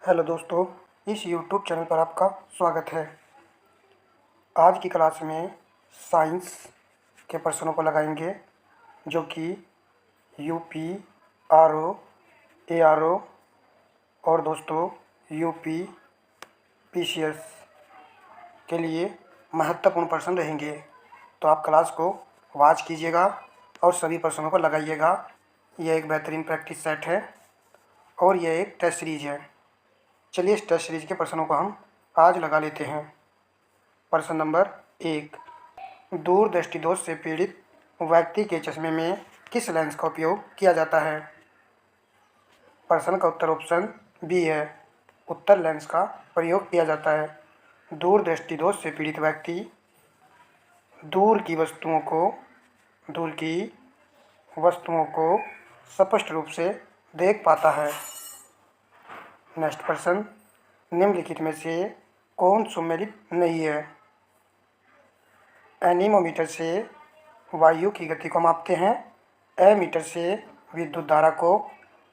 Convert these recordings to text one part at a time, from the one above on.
Hello दोस्तों, इस YouTube channel पर आपका स्वागत है। आज की क्लास में साइंस के प्रश्नों को लगाएंगे जो कि यूपी, आरओ, एआरओ और दोस्तों यूपी पीसीएस के लिए महत्वपूर्ण प्रश्न रहेंगे। तो आप क्लास को वॉच कीजिएगा और सभी प्रश्नों को लगाइएगा। यह एक बेहतरीन प्रैक्टिस सेट है और यह एक टेस्ट सीरीज है। चलिए इस टेस्ट सीरीज के प्रश्नों को हम आज लगा लेते हैं। प्रश्न नंबर 1, दूर दृष्टिदोष से पीड़ित व्यक्ति के चश्मे में किस लेंस का उपयोग किया जाता है? प्रश्न का उत्तर ऑप्शन बी है, उत्तर लेंस का प्रयोग किया जाता है। दूर दृष्टिदोष से पीड़ित व्यक्ति दूर की वस्तुओं को स्पष्ट रूप से देख पाता है। नेक्स्ट प्रश्न, निम्नलिखित में से कौन सुमेलित नहीं है? एनीमोमीटर से वायु की गति को मापते हैं, एमीटर से विद्युत धारा को,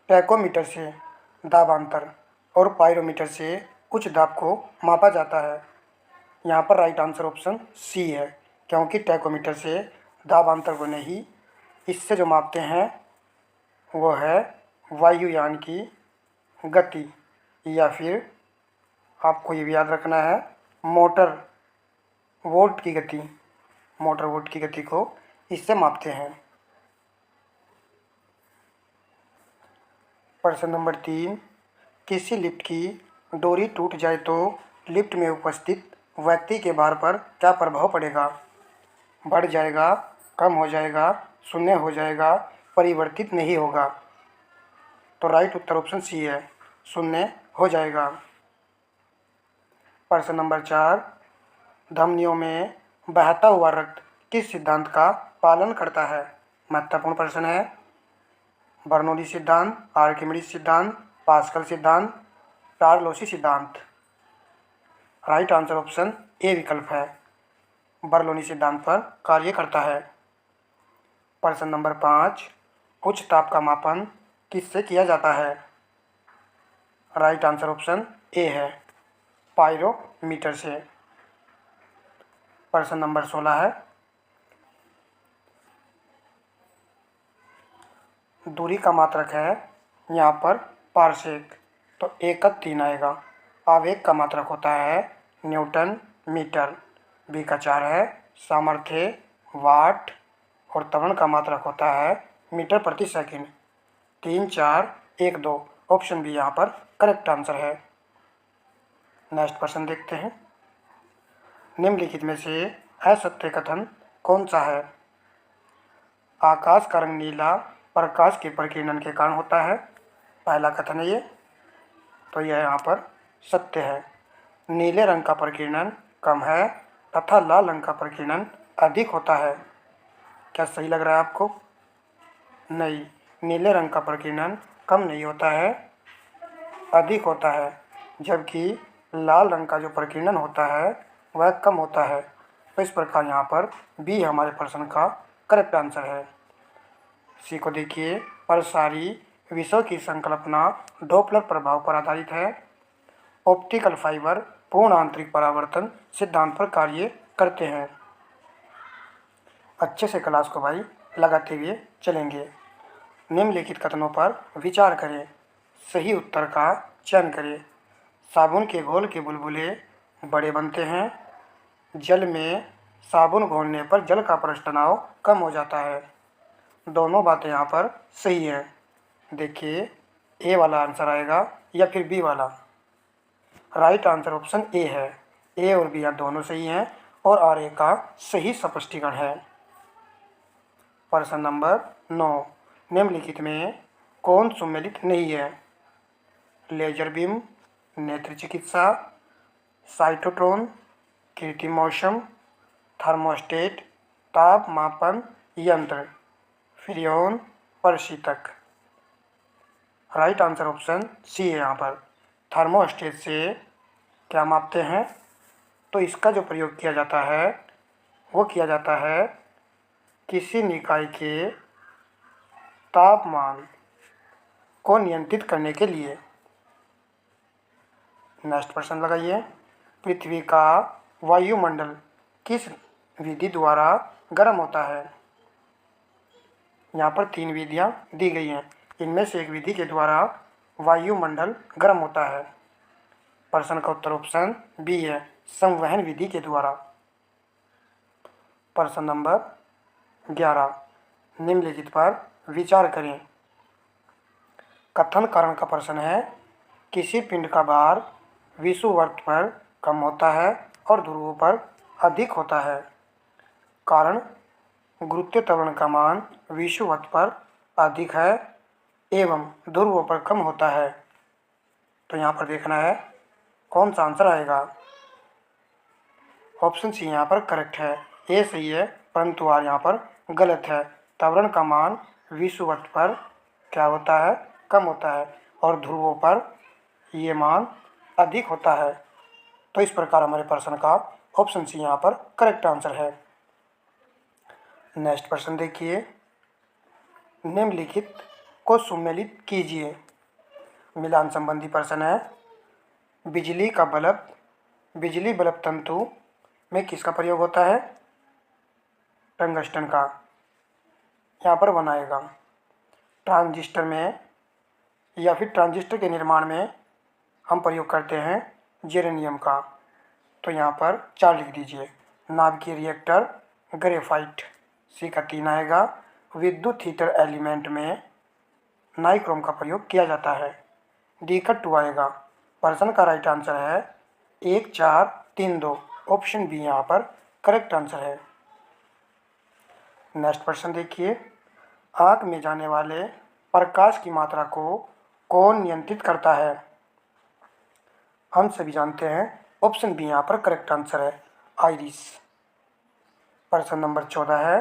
टैकोमीटर से दाबांतर और पायरोमीटर से उच्च दाब को मापा जाता है। यहाँ पर राइट आंसर ऑप्शन सी है, क्योंकि टैकोमीटर से दाबांतर को नहीं, इससे जो मापते हैं वो है वायुयान की गति, या फिर आपको ये भी याद रखना है मोटर वोल्ट की गति को इससे मापते हैं। प्रश्न नंबर 3, किसी लिफ्ट की डोरी टूट जाए तो लिफ्ट में उपस्थित व्यक्ति के भार पर क्या प्रभाव पड़ेगा? बढ़ जाएगा, कम हो जाएगा, शून्य हो जाएगा, परिवर्तित नहीं होगा? तो राइट उत्तर ऑप्शन सी है, शून्य हो जाएगा। प्रश्न नंबर 4, धमनियों में बहता हुआ रक्त किस सिद्धांत का पालन करता है? महत्वपूर्ण प्रश्न है। बर्नौली सिद्धांत, आर्किमिडीज सिद्धांत, पास्कल सिद्धांत, टारलोसी सिद्धांत? राइट आंसर ऑप्शन ए विकल्प है, बर्नौली सिद्धांत पर कार्य करता है। प्रश्न नंबर 5, उच्च ताप का मापन किससे किया जाता है? राइट आंसर ऑप्शन ए है, पायरोमीटर से। प्रश्न नंबर 16 है, दूरी का मात्रक है यहाँ पर पारसेक, तो 1 का 3 आएगा। आवेग का मात्रक होता है न्यूटन मीटर, बी का 4 है। सामर्थ्य वाट और त्वरण का मात्रक होता है मीटर प्रति सेकंड। 3, 4, 1, 2 ऑप्शन बी यहाँ पर करेक्ट आंसर है। नेक्स्ट प्रश्न देखते हैं, निम्नलिखित में से असत्य कथन कौन सा है? आकाश का रंग नीला प्रकाश के प्रकीर्णन के कारण होता है। पहला कथन है ये, तो यह यहाँ पर सत्य है। नीले रंग का प्रकीर्णन कम है तथा लाल रंग का प्रकीर्णन अधिक होता है। क्या सही लग रहा है आपको? नहीं, नीले रंग का प्रकीर्णन कम नहीं होता है, अधिक होता है, जबकि लाल रंग का जो प्रकीर्णन होता है वह कम होता है। तो इस प्रकार यहाँ पर बी हमारे प्रश्न का करेक्ट आंसर है। सी को देखिए, प्रसारी विषयों की संकल्पना डॉपलर प्रभाव पर आधारित है। ऑप्टिकल फाइबर पूर्ण आंतरिक परावर्तन सिद्धांत पर कार्य करते हैं। अच्छे से क्लास को भाई लगाते हुए चलेंगे। निम्नलिखित कथनों पर विचार करें, सही उत्तर का चयन करें। साबुन के घोल के बुलबुले बड़े बनते हैं, जल में साबुन घोलने पर जल का पृष्ठ तनाव कम हो जाता है। दोनों बातें यहाँ पर सही हैं। देखिए, ए वाला आंसर आएगा या फिर बी वाला? राइट आंसर ऑप्शन ए है, ए और बी दोनों सही हैं और आर ए का सही स्पष्टीकरण है। प्रश्न नंबर 9, निम्नलिखित में कौन सुमेलित नहीं है? लेजर बीम, नेत्र चिकित्सा, साइटोट्रॉन, कृत्रिम मौसम, थर्मोस्टेट, ताप मापन यंत्र, फ्रीऑन, प्रशीतक? राइट आंसर ऑप्शन सी है यहाँ पर, थर्मोस्टेट से क्या मापते हैं? तो इसका जो प्रयोग किया जाता है वो किया जाता है किसी निकाय के तापमान को नियंत्रित करने के लिए। नेक्स्ट प्रश्न लगाइए। पृथ्वी का वायुमंडल किस विधि द्वारा गर्म होता है? यहाँ पर 3 विधियाँ दी गई हैं। इनमें से एक विधि के द्वारा वायुमंडल गर्म होता है। प्रश्न का उत्तर ऑप्शन बी है, संवहन विधि के द्वारा। प्रश्न नंबर 11, निम्नलिखित पर विचार करें। कथन कारण का प्रश्न है, किसी पिंड का भार विषुववृत्त पर कम होता है और ध्रुवों पर अधिक होता है। कारण, गुरुत्वीय त्वरण का मान विषुववृत्त पर अधिक है एवं ध्रुवों पर कम होता है। तो यहाँ पर देखना है कौन सा आंसर आएगा। ऑप्शन सी यहाँ पर करेक्ट है, ए सही है, परंतु आर यहाँ पर गलत है। त्वरण का मान विषुववृत्त पर क्या होता है? कम होता है और ध्रुवों पर ये मान अधिक होता है। तो इस प्रकार हमारे प्रश्न का ऑप्शन सी यहाँ पर करेक्ट आंसर है। नेक्स्ट प्रश्न देखिए। निम्नलिखित को सुमेलित कीजिए। मिलान संबंधी प्रश्न है। बिजली बल्ब तंतु में किसका प्रयोग होता है? टंगस्टन का। यहाँ पर बनाएगा। ट्रांजिस्टर में या फिर ट्रांजिस्टर के निर्माण में हम प्रयोग करते हैं जेरेनियम का। तो यहाँ पर 4 लिख दीजिए। नाभिकीय रिएक्टर ग्रेफाइट, सी का 3 आएगा। विद्युत हीटर एलिमेंट में नाइक्रोम का प्रयोग किया जाता है, डी का 2 आएगा। प्रश्न का राइट आंसर है 1 4 3 2, ऑप्शन बी यहाँ पर करेक्ट आंसर है। नेक्स्ट प्रश्न देखिए। आँख में जाने वाले प्रकाश की मात्रा को कौन नियंत्रित करता है? हम सभी जानते हैं, ऑप्शन बी यहाँ पर करेक्ट आंसर है, आइरिस। प्रश्न नंबर 14 है।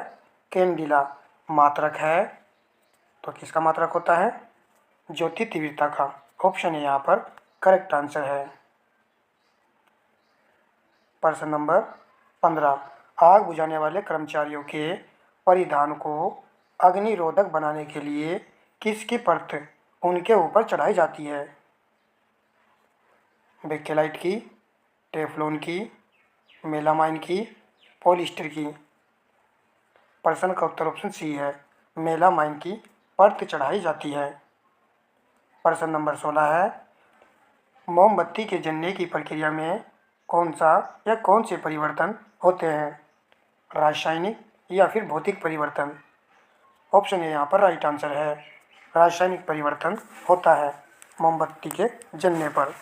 कैंडिला मात्रक है तो किसका मात्रक होता है? ज्योति तीव्रता का। ऑप्शन ए यहाँ पर करेक्ट आंसर है। प्रश्न नंबर 15, आग बुझाने वाले कर्मचारियों के परिधान को अग्निरोधक बनाने के लिए किसकी परत उनके ऊपर चढ़ाई जाती है? बेकेलाइट की, टेफ्लॉन की, मेलामाइन की, पॉलिस्टर की। प्रश्न का उत्तर ऑप्शन सी है, मेलामाइन की परत चढ़ाई जाती है। प्रश्न नंबर 16 है। मोमबत्ती के जलने की प्रक्रिया में कौन से परिवर्तन होते हैं? रासायनिक या फिर भौतिक परिवर्तन? ऑप्शन ए यहाँ पर राइट आंसर है, रासायनिक परिवर्तन होता है मोमबत्ती के जलने पर।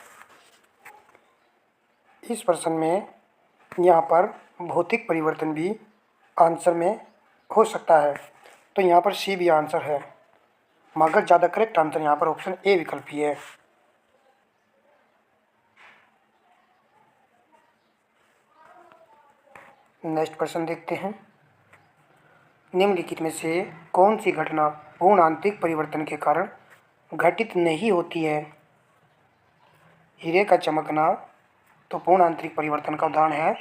इस प्रश्न में यहाँ पर भौतिक परिवर्तन भी आंसर में हो सकता है, तो यहाँ पर सी भी आंसर है, मगर ज़्यादा करेक्ट आंसर यहाँ पर ऑप्शन ए विकल्प ही है। नेक्स्ट प्रश्न देखते हैं। निम्नलिखित में से कौन सी घटना पूर्ण आंतरिक परिवर्तन के कारण घटित नहीं होती है? हीरे का चमकना तो पूर्ण आंतरिक परिवर्तन का उदाहरण है।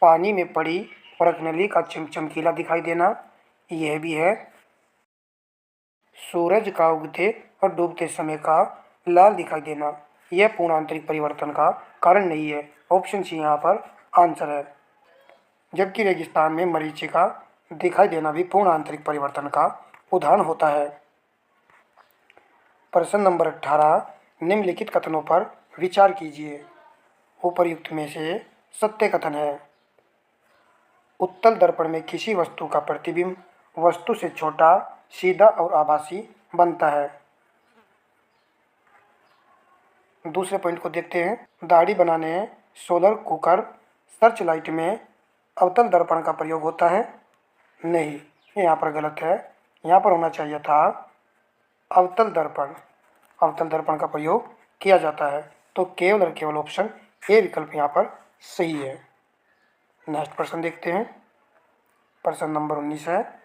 पानी में पड़ी परखनली का चमकीला दिखाई देना, यह भी है। सूरज का उगते और डूबते समय का लाल दिखाई देना, यह पूर्ण आंतरिक परिवर्तन का कारण नहीं है। ऑप्शन सी यहाँ पर आंसर है। जबकि रेगिस्तान में मरीचिका दिखाई देना भी पूर्ण आंतरिक परिवर्तन का उदाहरण होता है। प्रश्न नंबर 18, निम्नलिखित कथनों पर विचार कीजिए। उपर्युक्त में से सत्य कथन है। उत्तल दर्पण में किसी वस्तु का प्रतिबिंब वस्तु से छोटा, सीधा और आभासी बनता है। दूसरे पॉइंट को देखते हैं। दाढ़ी बनाने, सोलर कुकर, सर्च लाइट में अवतल दर्पण का प्रयोग होता है? नहीं, ये यहाँ पर गलत है। यहाँ पर होना चाहिए था अवतल दर्पण। अवतल दर्पण का प्रयोग किया जाता है, तो केवल और केवल ऑप्शन ए विकल्प यहाँ पर सही है। नेक्स्ट प्रश्न देखते हैं। प्रश्न नंबर 19 है।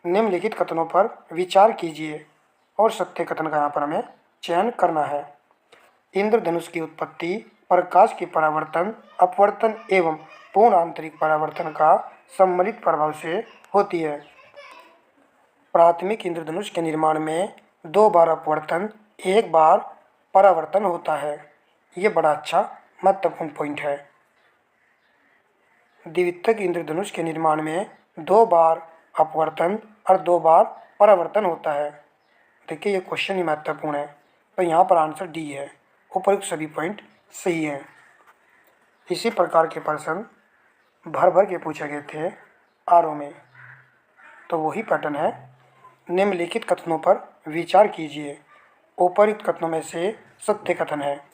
निम्नलिखित कथनों पर विचार कीजिए और सत्य कथन का यहाँ पर हमें चयन करना है। इंद्रधनुष की उत्पत्ति प्रकाश के परावर्तन, अपवर्तन एवं पूर्ण आंतरिक परावर्तन का सम्मिलित प्रभाव से होती है। प्राथमिक इंद्रधनुष के निर्माण में 2 बार अपवर्तन, 1 बार परावर्तन होता है। ये बड़ा अच्छा महत्वपूर्ण पॉइंट है। द्वितीयक इंद्रधनुष के निर्माण में 2 बार अपवर्तन और 2 बार परावर्तन होता है। देखिए ये क्वेश्चन ही महत्वपूर्ण है, तो यहाँ पर आंसर डी है। उपयुक्त सभी पॉइंट सही हैं। इसी प्रकार के प्रश्न भर भर के पूछे गए थे आरओ में, तो वही पैटर्न है। निम्नलिखित कथनों पर विचार कीजिए। उपयुक्त कथनों में से सत्य कथन है,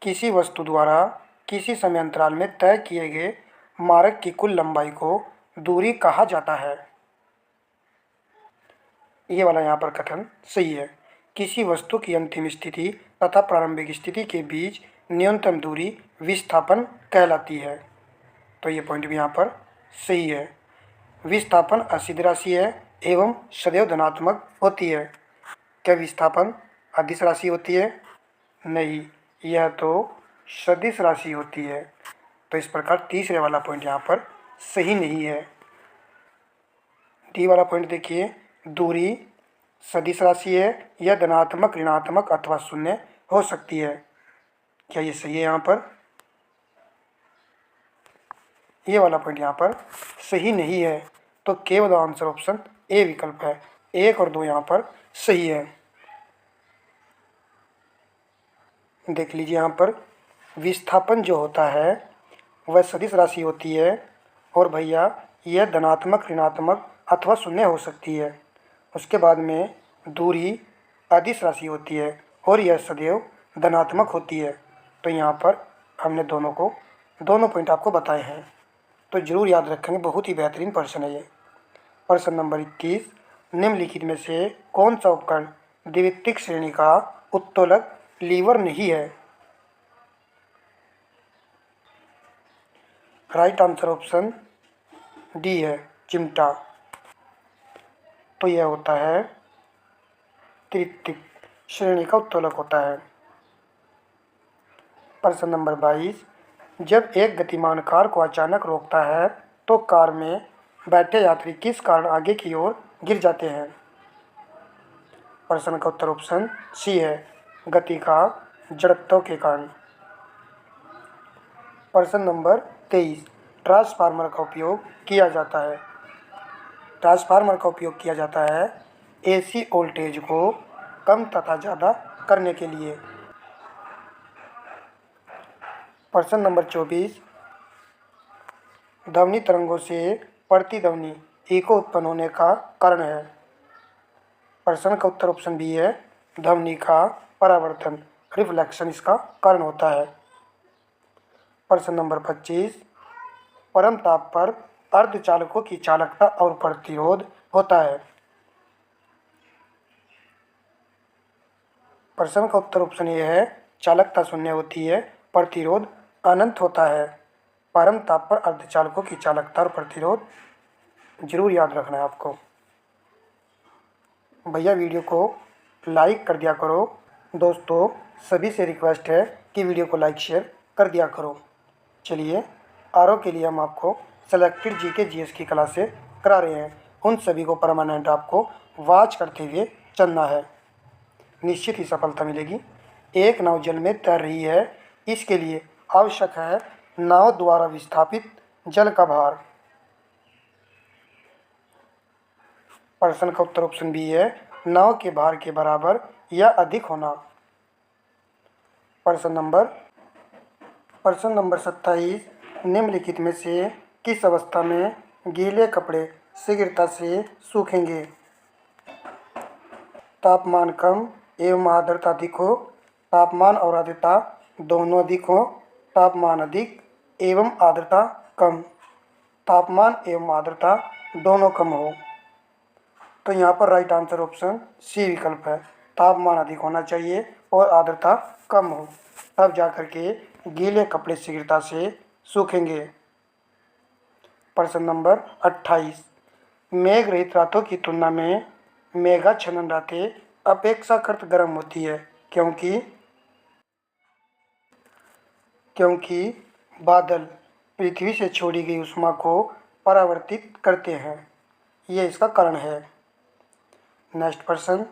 किसी वस्तु द्वारा किसी समय अंतराल में तय किए गए मार्ग की कुल लंबाई को दूरी कहा जाता है। ये वाला यहाँ पर कथन सही है। किसी वस्तु की अंतिम स्थिति तथा प्रारंभिक स्थिति के बीच न्यूनतम दूरी विस्थापन कहलाती है, तो ये पॉइंट भी यहाँ पर सही है। विस्थापन असिद्ध राशि है एवं सदैव धनात्मक होती है। क्या विस्थापन अदिश राशि होती है? नहीं, यह तो सदिश राशि होती है। तो इस प्रकार तीसरे वाला पॉइंट यहाँ पर सही नहीं है। डी वाला पॉइंट देखिए, दूरी सदिश राशि है, यह धनात्मक, ऋणात्मक अथवा शून्य हो सकती है। क्या ये सही है? यहाँ पर ये वाला पॉइंट यहाँ पर सही नहीं है, तो केवल आंसर ऑप्शन ए विकल्प है। 1 और 2 यहाँ पर सही है। देख लीजिए यहाँ पर विस्थापन जो होता है वह सदिश राशि होती है, और भैया यह धनात्मक, ऋणात्मक अथवा शून्य हो सकती है। उसके बाद में दूरी अदिश राशि होती है और यह सदैव धनात्मक होती है। तो यहाँ पर हमने दोनों पॉइंट आपको बताए हैं, तो जरूर याद रखेंगे। बहुत ही बेहतरीन प्रश्न है ये। प्रश्न नंबर 21, निम्नलिखित में से कौन सा उपकरण द्वितीयक श्रेणी का उत्तोलक लीवर नहीं है? राइट आंसर ऑप्शन डी है, चिमटा। तो यह होता है तृतीयक श्रेणी का उत्तोलक होता है। प्रश्न नंबर 22, जब एक गतिमान कार को अचानक रोकता है तो कार में बैठे यात्री किस कारण आगे की ओर गिर जाते हैं? प्रश्न का उत्तर ऑप्शन सी है, गति का जड़त्व के कारण। प्रश्न नंबर 23, ट्रांसफार्मर का उपयोग किया जाता है। ट्रांसफार्मर का उपयोग किया जाता है एसी वोल्टेज को कम तथा ज़्यादा करने के लिए। प्रश्न नंबर 24, ध्वनि तरंगों से प्रतिध्वनि इको उत्पन्न होने का कारण है। प्रश्न का उत्तर ऑप्शन बी है, ध्वनि का परावर्तन, रिफ्लेक्शन इसका कारण होता है। प्रश्न नंबर 25, परम ताप पर अर्धचालकों की चालकता और प्रतिरोध होता है। प्रश्न का उत्तर ऑप्शन ए है, चालकता शून्य होती है, प्रतिरोध अनंत होता है। परम ताप पर अर्धचालकों की चालकता और प्रतिरोध जरूर याद रखना है आपको। भैया वीडियो को लाइक कर दिया करो। दोस्तों सभी से रिक्वेस्ट है कि वीडियो को लाइक शेयर कर दिया करो। चलिए आरओ के लिए हम आपको सेलेक्टेड जीके जीएस की क्लास से करा रहे हैं। उन सभी को परमानेंट आपको वॉच करते हुए चलना है, निश्चित ही सफलता मिलेगी। एक नाव जल में तैर रही है, इसके लिए आवश्यक है नाव द्वारा विस्थापित जल का भार। प्रश्न का उत्तर ऑप्शन बी है, नाव के भार के बराबर या अधिक होना। प्रश्न नंबर 27, निम्नलिखित में से किस अवस्था में गीले कपड़े शीघ्रता से सूखेंगे? तापमान कम एवं आर्द्रता अधिक हो, तापमान और आर्द्रता दोनों अधिक हो, तापमान अधिक एवं आर्द्रता कम, तापमान एवं आर्द्रता दोनों कम हो। तो यहाँ पर राइट आंसर ऑप्शन सी विकल्प है, तापमान अधिक होना चाहिए और आर्द्रता कम हो, तब जाकर के गीले कपड़े शीघ्रता से सूखेंगे। प्रश्न नंबर 28, मेघ रहित रातों की तुलना में मेघाच्छन्न रातें अपेक्षाकृत गर्म होती है, क्योंकि बादल पृथ्वी से छोड़ी गई ऊष्मा को परावर्तित करते हैं, ये इसका कारण है। नेक्स्ट प्रश्न,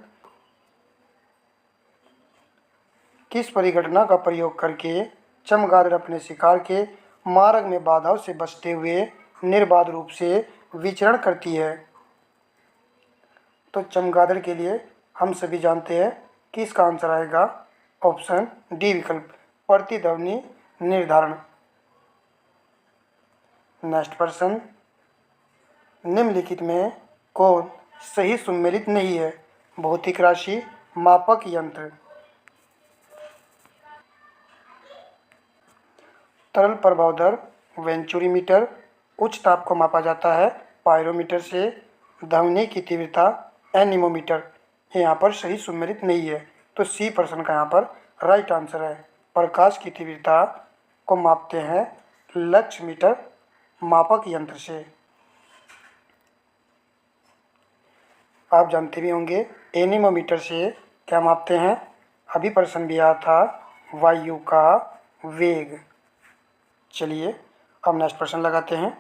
किस परिघटना का प्रयोग करके चमगादड़ अपने शिकार के मार्ग में बाधाओं से बचते हुए निर्बाध रूप से विचरण करती है? तो चमगादड़ के लिए हम सभी जानते हैं कि इसका आंसर आएगा ऑप्शन डी विकल्प, प्रतिध्वनि निर्धारण। नेक्स्ट प्रश्न, निम्नलिखित में कौन सही सुमेलित नहीं है? भौतिक राशि, मापक यंत्र। तरल प्रभाव दर वेंचुरीमीटर, उच्च ताप को मापा जाता है पायरोमीटर से, ध्वनि की तीव्रता एनीमोमीटर। ये यहाँ पर सही सुमेलित नहीं है, तो सी प्रश्न का यहाँ पर राइट आंसर है। प्रकाश की तीव्रता को मापते हैं लक्स मीटर मापक यंत्र से। आप जानते भी होंगे एनीमोमीटर से क्या मापते हैं, अभी प्रश्न भी आया था, वायु का वेग। चलिए अब नेक्स्ट प्रश्न लगाते हैं।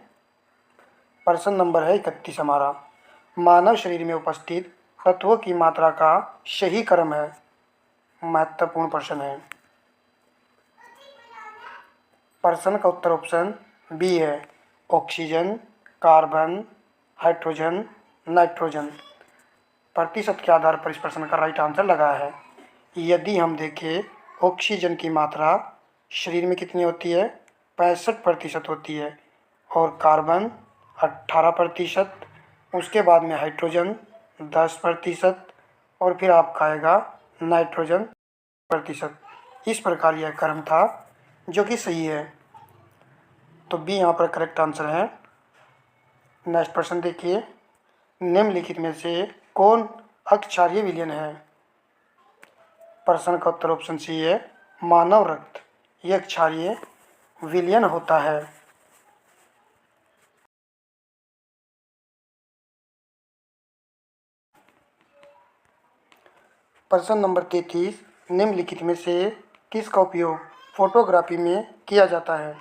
प्रश्न नंबर है 31 हमारा, मानव शरीर में उपस्थित तत्वों की मात्रा का सही क्रम है। महत्वपूर्ण प्रश्न है। प्रश्न का उत्तर ऑप्शन बी है, ऑक्सीजन, कार्बन, हाइड्रोजन, नाइट्रोजन। प्रतिशत के आधार पर इस प्रश्न का राइट आंसर लगा है। यदि हम देखें ऑक्सीजन की मात्रा शरीर में कितनी होती है, 65% होती है, और कार्बन 18%, उसके बाद में हाइड्रोजन 10%, और फिर आपका आएगा नाइट्रोजन प्रतिशत। इस प्रकार यह क्रम था जो कि सही है, तो बी यहाँ पर करेक्ट आंसर है। नेक्स्ट प्रश्न देखिए, निम्नलिखित में से कौन अक्षारीय विलयन है? प्रश्न का उत्तर ऑप्शन सी है, मानव रक्त। यह क्षारीय विलयन होता है। प्रश्न नंबर 33, निम्नलिखित में से किसका उपयोग फोटोग्राफी में किया जाता है?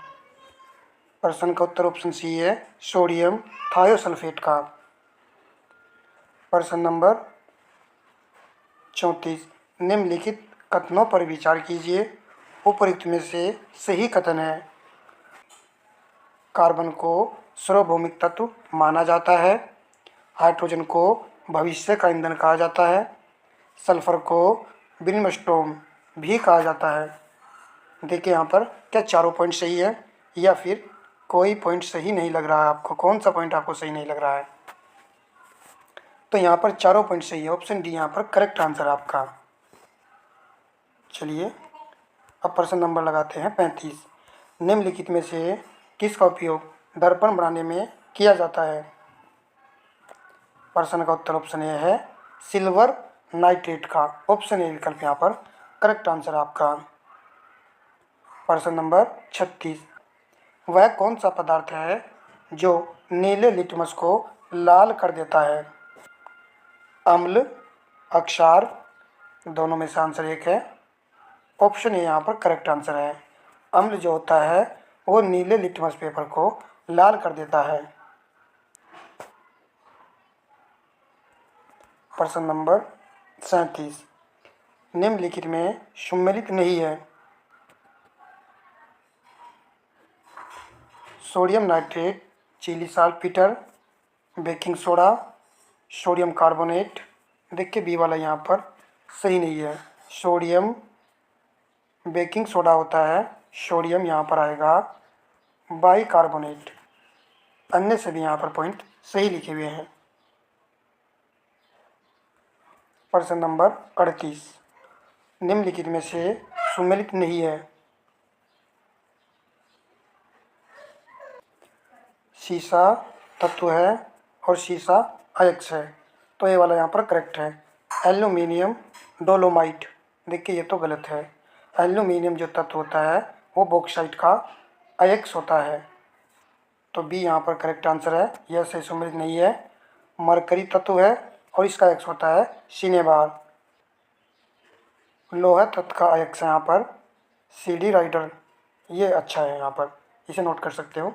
प्रश्न का उत्तर ऑप्शन सी है, सोडियम थायोसल्फेट का। प्रश्न नंबर 34, निम्नलिखित कथनों पर विचार कीजिए, उपयुक्त में से सही कथन है। कार्बन को सार्वभौमिक तत्व माना जाता है, हाइड्रोजन को भविष्य का ईंधन कहा जाता है, सल्फर को ब्रिमस्टोन भी कहा जाता है। देखिए यहाँ पर क्या चारों पॉइंट सही है या फिर कोई पॉइंट सही नहीं लग रहा है आपको? कौन सा पॉइंट आपको सही नहीं लग रहा है? तो यहाँ पर चारों पॉइंट सही है, ऑप्शन डी यहाँ पर करेक्ट आंसर आपका। चलिए अब प्रश्न नंबर लगाते हैं 35, निम्नलिखित में से किसका उपयोग दर्पण बनाने में किया जाता है? प्रश्न का उत्तर ऑप्शन ए है, सिल्वर नाइट्रेट का। ऑप्शन ए विकल्प यहाँ पर करेक्ट आंसर आपका। प्रश्न नंबर 36, वह कौन सा पदार्थ है जो नीले लिटमस को लाल कर देता है? अम्ल, अक्षार, दोनों में से आंसर एक है। ऑप्शन ए यहाँ पर करेक्ट आंसर है। अम्ल जो होता है वो नीले लिटमस पेपर को लाल कर देता है। प्रश्न नंबर 37, निम्नलिखित में सुमेलित नहीं है। Sodium nitrate, Chile saltpetre, baking soda, sodium carbonate. देखिए बी वाला यहाँ पर सही नहीं है, सोडियम बेकिंग सोडा होता है, सोडियम यहाँ पर आएगा बाइकार्बोनेट। अन्य सभी यहाँ पर पॉइंट सही लिखे हुए हैं। प्रश्न नंबर 38, निम्नलिखित में से सुमेलित नहीं है। शीशा तत्व है और शीशा अयस्क है, तो ये वाला यहाँ पर करेक्ट है। एल्यूमिनियम डोलोमाइट, देखिए ये तो गलत है। एल्यूमिनियम जो तत्व होता है वो बॉक्साइट का अयस्क होता है, तो बी यहाँ पर करेक्ट आंसर है। यह सही सुमेलित नहीं है। मरकरी तत्व है और इसका अयस्क होता है सिनेबार। लोहा तत्व का अयस्क है यहाँ पर सीडी राइडर। ये अच्छा है, यहाँ पर इसे नोट कर सकते हो।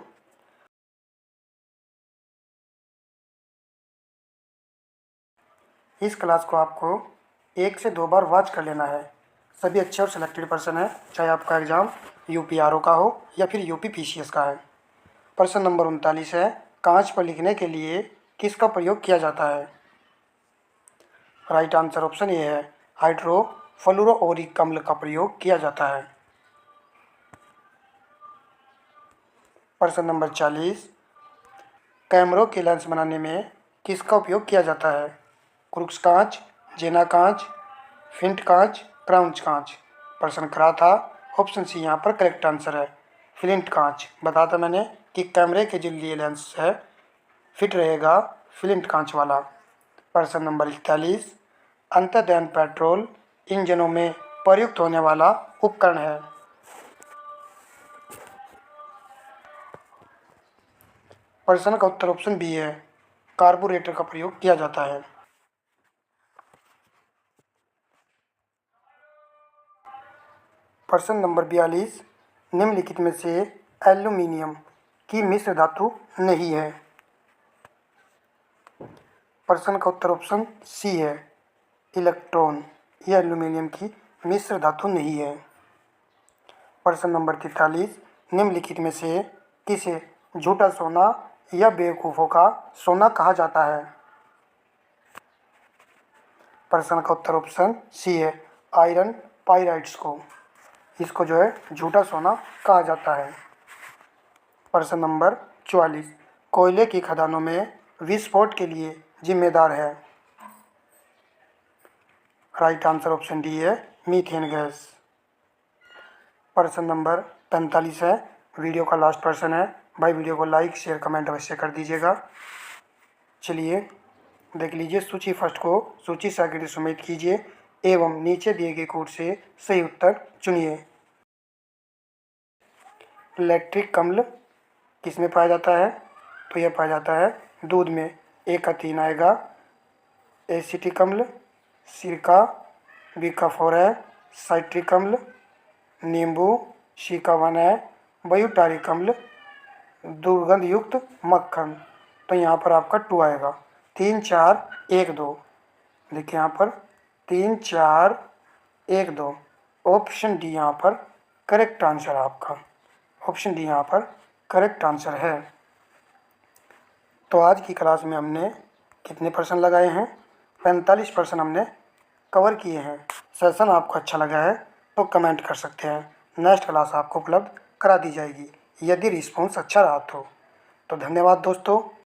इस क्लास को आपको 1 से 2 बार वॉच कर लेना है। सभी अच्छे और सिलेक्टेड पर्सन हैं, चाहे आपका एग्ज़ाम यूपीआरओ का हो या फिर यूपीपीसीएस का है। प्रश्न नंबर 39 है, कांच पर लिखने के लिए किसका प्रयोग किया जाता है? राइट आंसर ऑप्शन ए है, हाइड्रोफ्लोरोओरिक अम्ल का प्रयोग किया जाता है। प्रश्न नंबर 40, कैमरों के लेंस बनाने में किसका उपयोग किया जाता है? क्रूक्स कांच, जेना कांच, फिंट कांच, क्राउंच कांच। प्रश्न करा था, ऑप्शन सी यहाँ पर करेक्ट आंसर है, फ्लिंट कांच। बताया था मैंने कि कैमरे के जो लिए लेंस है फिट रहेगा फ्लिंट कांच वाला। प्रश्न नंबर 41, अंतर्दहन पेट्रोल इंजनों में प्रयुक्त होने वाला उपकरण है। प्रश्न का उत्तर ऑप्शन बी है, कार्बोरेटर का प्रयोग किया जाता है। प्रश्न नंबर 42, निम्नलिखित में से एल्यूमीनियम की मिश्र धातु नहीं है। प्रश्न का उत्तर ऑप्शन सी है, इलेक्ट्रॉन। यह एल्यूमीनियम की मिश्र धातु नहीं है। प्रश्न नंबर 43, निम्नलिखित में से किसे झूठा सोना या बेवकूफ़ों का सोना कहा जाता है? प्रश्न का उत्तर ऑप्शन सी है, आयरन पाइराइट्स को। इसको जो है झूठा सोना कहा जाता है। प्रश्न नंबर 44, कोयले की खदानों में विस्फोट के लिए जिम्मेदार है? राइट आंसर ऑप्शन डी है, मीथेन गैस। प्रश्न नंबर 45 है, वीडियो का लास्ट प्रश्न है। भाई वीडियो को लाइक शेयर कमेंट अवश्य कर दीजिएगा। चलिए देख लीजिए, सूची फर्स्ट को सूची से आगे समेत कीजिए एवं नीचे दिए गए कोड से सही उत्तर चुनिए। लैक्टिक अम्ल किस में पाया जाता है? तो यह पाया जाता है दूध में, एक का 3 आएगा। एसिटिक अम्ल, सिरका, बी का 4 है। साइट्रिक अम्ल, नींबू, सी का 1 है। ब्यूटारिक अम्ल, दुर्गंध युक्त मक्खन। तो यहाँ पर आपका 2 आएगा। 3 4 1 2, देखिए यहाँ पर 3 4 1 2, ऑप्शन डी यहाँ पर करेक्ट आंसर है आपका। ऑप्शन डी यहाँ पर करेक्ट आंसर है। तो आज की क्लास में हमने कितने प्रश्न लगाए हैं? 45 प्रश्न हमने कवर किए हैं। सेशन आपको अच्छा लगा है तो कमेंट कर सकते हैं, नेक्स्ट क्लास आपको उपलब्ध करा दी जाएगी यदि रिस्पॉन्स अच्छा रहा तो धन्यवाद दोस्तों।